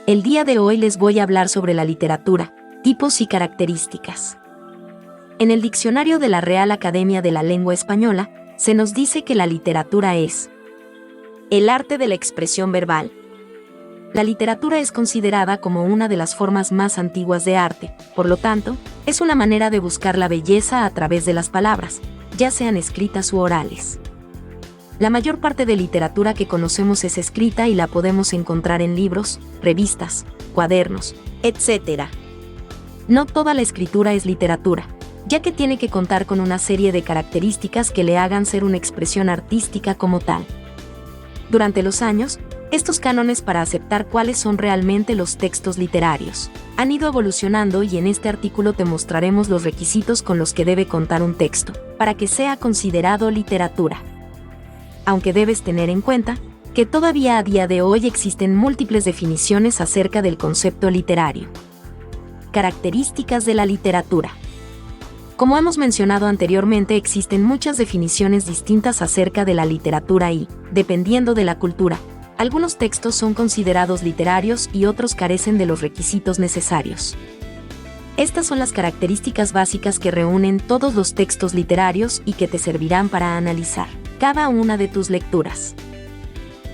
El día de hoy les voy a hablar sobre la literatura, tipos y características. En el diccionario de la Real Academia de la Lengua Española, se nos dice que la literatura es el arte de la expresión verbal. La literatura es considerada como una de las formas más antiguas de arte, por lo tanto, es una manera de buscar la belleza a través de las palabras, ya sean escritas u orales. La mayor parte de literatura que conocemos es escrita y la podemos encontrar en libros, revistas, cuadernos, etc. No toda la escritura es literatura, ya que tiene que contar con una serie de características que le hagan ser una expresión artística como tal. Durante los años, estos cánones para aceptar cuáles son realmente los textos literarios han ido evolucionando y en este artículo te mostraremos los requisitos con los que debe contar un texto, para que sea considerado literatura. Aunque debes tener en cuenta que todavía a día de hoy existen múltiples definiciones acerca del concepto literario. Características de la literatura. Como hemos mencionado anteriormente, existen muchas definiciones distintas acerca de la literatura y, dependiendo de la cultura, algunos textos son considerados literarios y otros carecen de los requisitos necesarios. Estas son las características básicas que reúnen todos los textos literarios y que te servirán para analizar cada una de tus lecturas.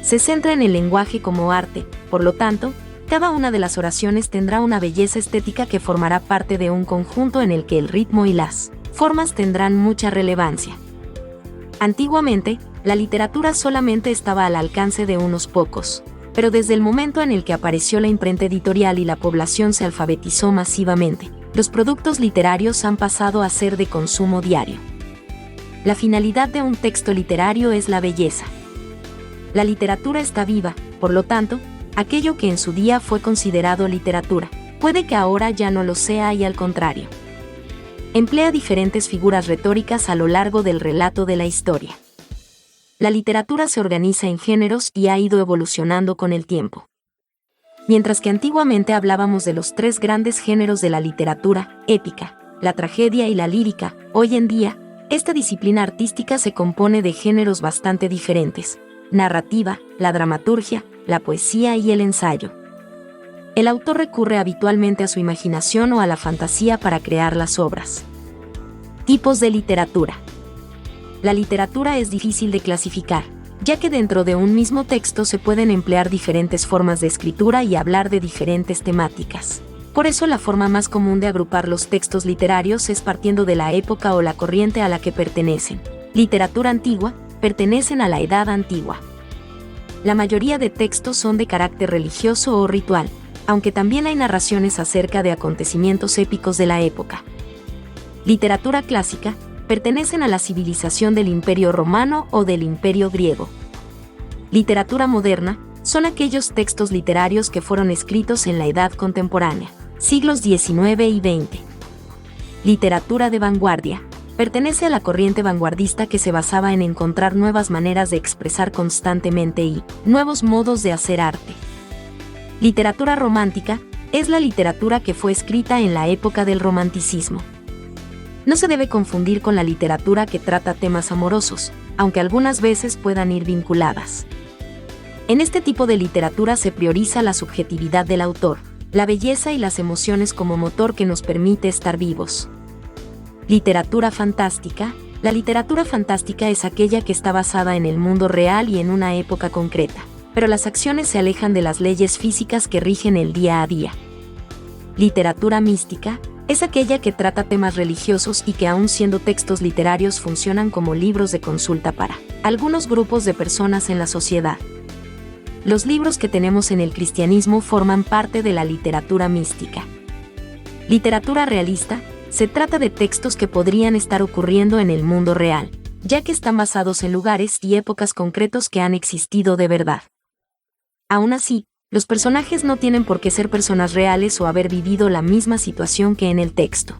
Se centra en el lenguaje como arte, por lo tanto, cada una de las oraciones tendrá una belleza estética que formará parte de un conjunto en el que el ritmo y las formas tendrán mucha relevancia. Antiguamente, la literatura solamente estaba al alcance de unos pocos, pero desde el momento en el que apareció la imprenta editorial y la población se alfabetizó masivamente, los productos literarios han pasado a ser de consumo diario. La finalidad de un texto literario es la belleza. La literatura está viva, por lo tanto, aquello que en su día fue considerado literatura, puede que ahora ya no lo sea y al contrario. Emplea diferentes figuras retóricas a lo largo del relato de la historia. La literatura se organiza en géneros y ha ido evolucionando con el tiempo. Mientras que antiguamente hablábamos de los tres grandes géneros de la literatura, épica, la tragedia y la lírica, hoy en día, esta disciplina artística se compone de géneros bastante diferentes: narrativa, la dramaturgia, la poesía y el ensayo. El autor recurre habitualmente a su imaginación o a la fantasía para crear las obras. Tipos de literatura. La literatura es difícil de clasificar, ya que dentro de un mismo texto se pueden emplear diferentes formas de escritura y hablar de diferentes temáticas. Por eso la forma más común de agrupar los textos literarios es partiendo de la época o la corriente a la que pertenecen. Literatura antigua, pertenecen a la Edad Antigua. La mayoría de textos son de carácter religioso o ritual, aunque también hay narraciones acerca de acontecimientos épicos de la época. Literatura clásica, pertenecen a la civilización del Imperio Romano o del Imperio Griego. Literatura moderna, son aquellos textos literarios que fueron escritos en la Edad Contemporánea, siglos XIX y XX. Literatura de vanguardia, pertenece a la corriente vanguardista que se basaba en encontrar nuevas maneras de expresar constantemente y nuevos modos de hacer arte. Literatura romántica, es la literatura que fue escrita en la época del romanticismo. No se debe confundir con la literatura que trata temas amorosos, aunque algunas veces puedan ir vinculadas. En este tipo de literatura se prioriza la subjetividad del autor, la belleza y las emociones como motor que nos permite estar vivos. Literatura fantástica. La literatura fantástica es aquella que está basada en el mundo real y en una época concreta, pero las acciones se alejan de las leyes físicas que rigen el día a día. Literatura mística es aquella que trata temas religiosos y que aun siendo textos literarios funcionan como libros de consulta para algunos grupos de personas en la sociedad. Los libros que tenemos en el cristianismo forman parte de la literatura mística. Literatura realista, se trata de textos que podrían estar ocurriendo en el mundo real, ya que están basados en lugares y épocas concretos que han existido de verdad. Aún así, los personajes no tienen por qué ser personas reales o haber vivido la misma situación que en el texto.